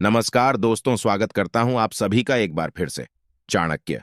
नमस्कार दोस्तों, स्वागत करता हूं आप सभी का एक बार फिर से चाणक्य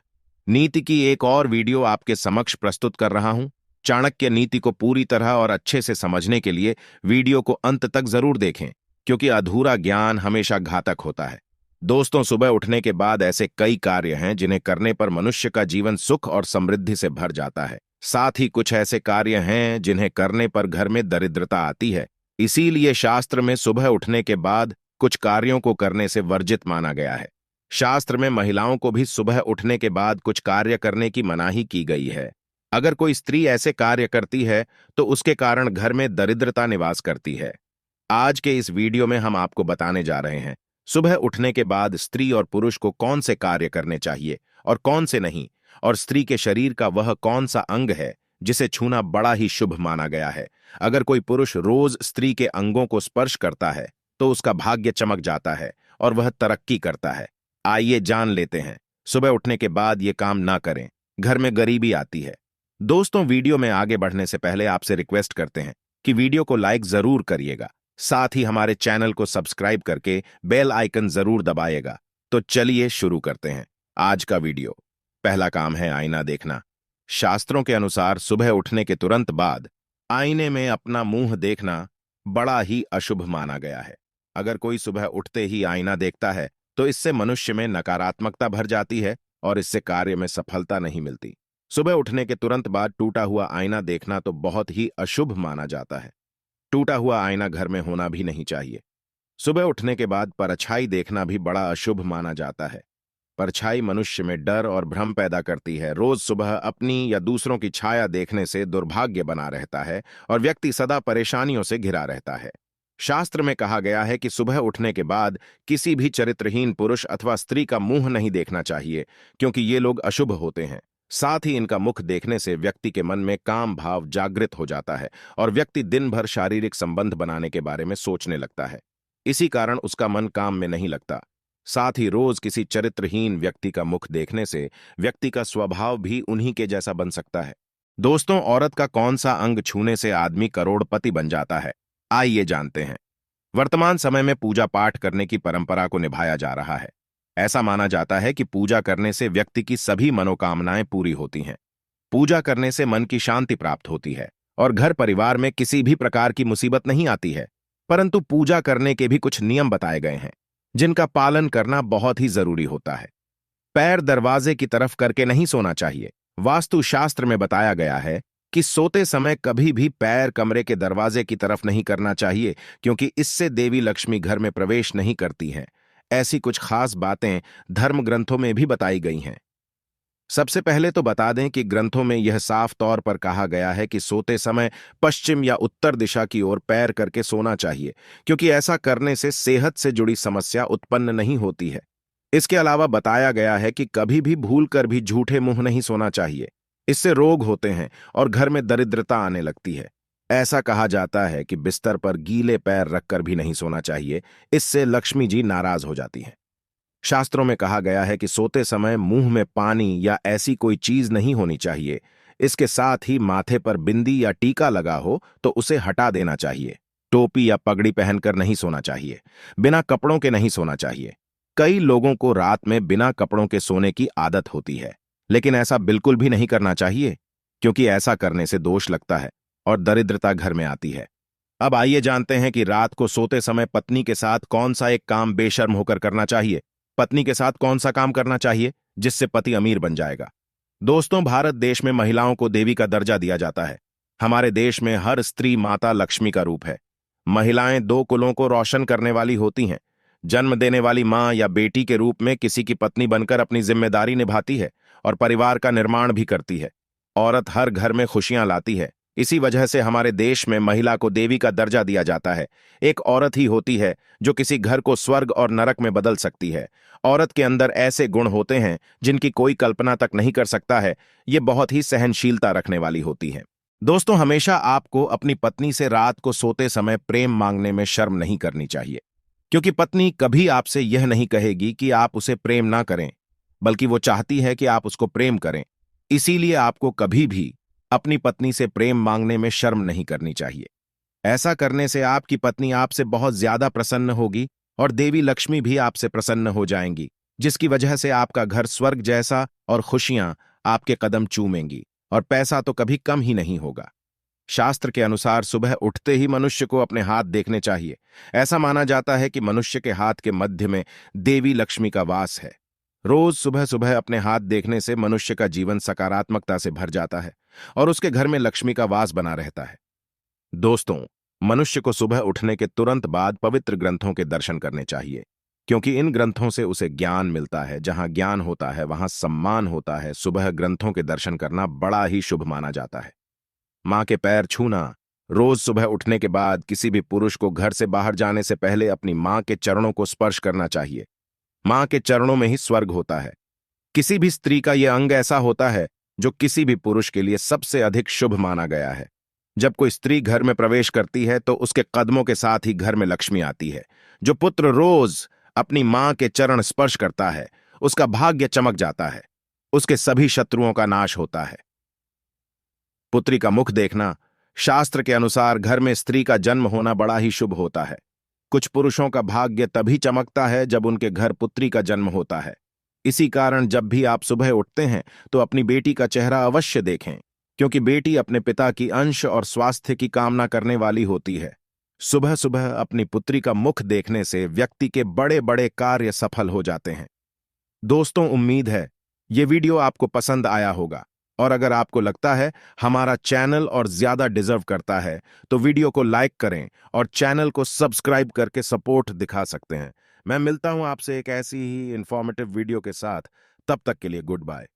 नीति की एक और वीडियो आपके समक्ष प्रस्तुत कर रहा हूं। चाणक्य नीति को पूरी तरह और अच्छे से समझने के लिए वीडियो को अंत तक जरूर देखें, क्योंकि अधूरा ज्ञान हमेशा घातक होता है। दोस्तों, सुबह उठने के बाद ऐसे कई कार्य हैं जिन्हें करने पर मनुष्य का जीवन सुख और समृद्धि से भर जाता है। साथ ही कुछ ऐसे कार्य हैं जिन्हें करने पर घर में दरिद्रता आती है। इसीलिए शास्त्र में सुबह उठने के बाद कुछ कार्यों को करने से वर्जित माना गया है। शास्त्र में महिलाओं को भी सुबह उठने के बाद कुछ कार्य करने की मनाही की गई है। अगर कोई स्त्री ऐसे कार्य करती है तो उसके कारण घर में दरिद्रता निवास करती है। आज के इस वीडियो में हम आपको बताने जा रहे हैं सुबह उठने के बाद स्त्री और पुरुष को कौन से कार्य करने चाहिए और कौन से नहीं, और स्त्री के शरीर का वह कौन सा अंग है जिसे छूना बड़ा ही शुभ माना गया है। अगर कोई पुरुष रोज स्त्री के अंगों को स्पर्श करता है तो उसका भाग्य चमक जाता है और वह तरक्की करता है। आइए जान लेते हैं, सुबह उठने के बाद ये काम ना करें, घर में गरीबी आती है। दोस्तों, वीडियो में आगे बढ़ने से पहले आपसे रिक्वेस्ट करते हैं कि वीडियो को लाइक जरूर करिएगा, साथ ही हमारे चैनल को सब्सक्राइब करके बेल आइकन जरूर दबाइएगा। तो चलिए शुरू करते हैं आज का वीडियो। पहला काम है आईना देखना। शास्त्रों के अनुसार सुबह उठने के तुरंत बाद आईने में अपना मुंह देखना बड़ा ही अशुभ माना गया है। अगर कोई सुबह उठते ही आईना देखता है तो इससे मनुष्य में नकारात्मकता भर जाती है और इससे कार्य में सफलता नहीं मिलती। सुबह उठने के तुरंत बाद टूटा हुआ आईना देखना तो बहुत ही अशुभ माना जाता है। टूटा हुआ आईना घर में होना भी नहीं चाहिए। सुबह उठने के बाद परछाई देखना भी बड़ा अशुभ माना जाता है। परछाई मनुष्य में डर और भ्रम पैदा करती है। रोज सुबह अपनी या दूसरों की छाया देखने से दुर्भाग्य बना रहता है और व्यक्ति सदा परेशानियों से घिरा रहता है। शास्त्र में कहा गया है कि सुबह उठने के बाद किसी भी चरित्रहीन पुरुष अथवा स्त्री का मुंह नहीं देखना चाहिए, क्योंकि ये लोग अशुभ होते हैं। साथ ही इनका मुख देखने से व्यक्ति के मन में काम भाव जागृत हो जाता है और व्यक्ति दिन भर शारीरिक संबंध बनाने के बारे में सोचने लगता है। इसी कारण उसका मन काम में नहीं लगता। साथ ही रोज किसी चरित्रहीन व्यक्ति का मुख देखने से व्यक्ति का स्वभाव भी उन्हीं के जैसा बन सकता है। दोस्तों, औरत का कौन सा अंग छूने से आदमी करोड़पति बन जाता है, आइए जानते हैं। वर्तमान समय में पूजा पाठ करने की परंपरा को निभाया जा रहा है। ऐसा माना जाता है कि पूजा करने से व्यक्ति की सभी मनोकामनाएं पूरी होती हैं। पूजा करने से मन की शांति प्राप्त होती है और घर परिवार में किसी भी प्रकार की मुसीबत नहीं आती है। परंतु पूजा करने के भी कुछ नियम बताए गए हैं जिनका पालन करना बहुत ही जरूरी होता है। पैर दरवाजे की तरफ करके नहीं सोना चाहिए। वास्तु शास्त्र में बताया गया है कि सोते समय कभी भी पैर कमरे के दरवाजे की तरफ नहीं करना चाहिए, क्योंकि इससे देवी लक्ष्मी घर में प्रवेश नहीं करती हैं। ऐसी कुछ खास बातें धर्म ग्रंथों में भी बताई गई हैं। सबसे पहले तो बता दें कि ग्रंथों में यह साफ तौर पर कहा गया है कि सोते समय पश्चिम या उत्तर दिशा की ओर पैर करके सोना चाहिए, क्योंकि ऐसा करने से सेहत से जुड़ी समस्या उत्पन्न नहीं होती है। इसके अलावा बताया गया है कि कभी भी भूलकर भी झूठे मुंह नहीं सोना चाहिए। इससे रोग होते हैं और घर में दरिद्रता आने लगती है। ऐसा कहा जाता है कि बिस्तर पर गीले पैर रखकर भी नहीं सोना चाहिए, इससे लक्ष्मी जी नाराज हो जाती हैं। शास्त्रों में कहा गया है कि सोते समय मुंह में पानी या ऐसी कोई चीज नहीं होनी चाहिए। इसके साथ ही माथे पर बिंदी या टीका लगा हो तो उसे हटा देना चाहिए। टोपी या पगड़ी पहनकर नहीं सोना चाहिए। बिना कपड़ों के नहीं सोना चाहिए। कई लोगों को रात में बिना कपड़ों के सोने की आदत होती है, लेकिन ऐसा बिल्कुल भी नहीं करना चाहिए, क्योंकि ऐसा करने से दोष लगता है और दरिद्रता घर में आती है। अब आइए जानते हैं कि रात को सोते समय पत्नी के साथ कौन सा एक काम बेशर्म होकर करना चाहिए। पत्नी के साथ कौन सा काम करना चाहिए जिससे पति अमीर बन जाएगा। दोस्तों, भारत देश में महिलाओं को देवी का दर्जा दिया जाता है। हमारे देश में हर स्त्री माता लक्ष्मी का रूप है। महिलाएं दो कुलों को रोशन करने वाली होती हैं। जन्म देने वाली मां या बेटी के रूप में किसी की पत्नी बनकर अपनी जिम्मेदारी निभाती है और परिवार का निर्माण भी करती है। औरत हर घर में खुशियां लाती है। इसी वजह से हमारे देश में महिला को देवी का दर्जा दिया जाता है। एक औरत ही होती है जो किसी घर को स्वर्ग और नरक में बदल सकती है। औरत के अंदर ऐसे गुण होते हैं जिनकी कोई कल्पना तक नहीं कर सकता है। ये बहुत ही सहनशीलता रखने वाली होती है। दोस्तों, हमेशा आपको अपनी पत्नी से रात को सोते समय प्रेम मांगने में शर्म नहीं करनी चाहिए, क्योंकि पत्नी कभी आपसे यह नहीं कहेगी कि आप उसे प्रेम ना करें, बल्कि वो चाहती है कि आप उसको प्रेम करें। इसीलिए आपको कभी भी अपनी पत्नी से प्रेम मांगने में शर्म नहीं करनी चाहिए। ऐसा करने से आपकी पत्नी आपसे बहुत ज्यादा प्रसन्न होगी और देवी लक्ष्मी भी आपसे प्रसन्न हो जाएंगी, जिसकी वजह से आपका घर स्वर्ग जैसा और खुशियां आपके कदम चूमेंगी और पैसा तो कभी कम ही नहीं होगा। शास्त्र के अनुसार सुबह उठते ही मनुष्य को अपने हाथ देखने चाहिए। ऐसा माना जाता है कि मनुष्य के हाथ के मध्य में देवी लक्ष्मी का वास है। रोज सुबह सुबह अपने हाथ देखने से मनुष्य का जीवन सकारात्मकता से भर जाता है और उसके घर में लक्ष्मी का वास बना रहता है। दोस्तों, मनुष्य को सुबह उठने के तुरंत बाद पवित्र ग्रंथों के दर्शन करने चाहिए, क्योंकि इन ग्रंथों से उसे ज्ञान मिलता है। जहां ज्ञान होता है वहां सम्मान होता है। सुबह ग्रंथों के दर्शन करना बड़ा ही शुभ माना जाता है। मां के पैर छूना। रोज सुबह उठने के बाद किसी भी पुरुष को घर से बाहर जाने से पहले अपनी मां के चरणों को स्पर्श करना चाहिए। मां के चरणों में ही स्वर्ग होता है। किसी भी स्त्री का यह अंग ऐसा होता है जो किसी भी पुरुष के लिए सबसे अधिक शुभ माना गया है। जब कोई स्त्री घर में प्रवेश करती है तो उसके कदमों के साथ ही घर में लक्ष्मी आती है। जो पुत्र रोज अपनी मां के चरण स्पर्श करता है, उसका भाग्य चमक जाता है, उसके सभी शत्रुओं का नाश होता है। पुत्री का मुख देखना। शास्त्र के अनुसार घर में स्त्री का जन्म होना बड़ा ही शुभ होता है। कुछ पुरुषों का भाग्य तभी चमकता है जब उनके घर पुत्री का जन्म होता है। इसी कारण जब भी आप सुबह उठते हैं तो अपनी बेटी का चेहरा अवश्य देखें, क्योंकि बेटी अपने पिता की अंश और स्वास्थ्य की कामना करने वाली होती है। सुबह सुबह अपनी पुत्री का मुख देखने से व्यक्ति के बड़े बड़े कार्य सफल हो जाते हैं। दोस्तों, उम्मीद है ये वीडियो आपको पसंद आया होगा, और अगर आपको लगता है हमारा चैनल और ज्यादा डिजर्व करता है तो वीडियो को लाइक करें और चैनल को सब्सक्राइब करके सपोर्ट दिखा सकते हैं। मैं मिलता हूं आपसे एक ऐसी ही इंफॉर्मेटिव वीडियो के साथ। तब तक के लिए गुड बाय।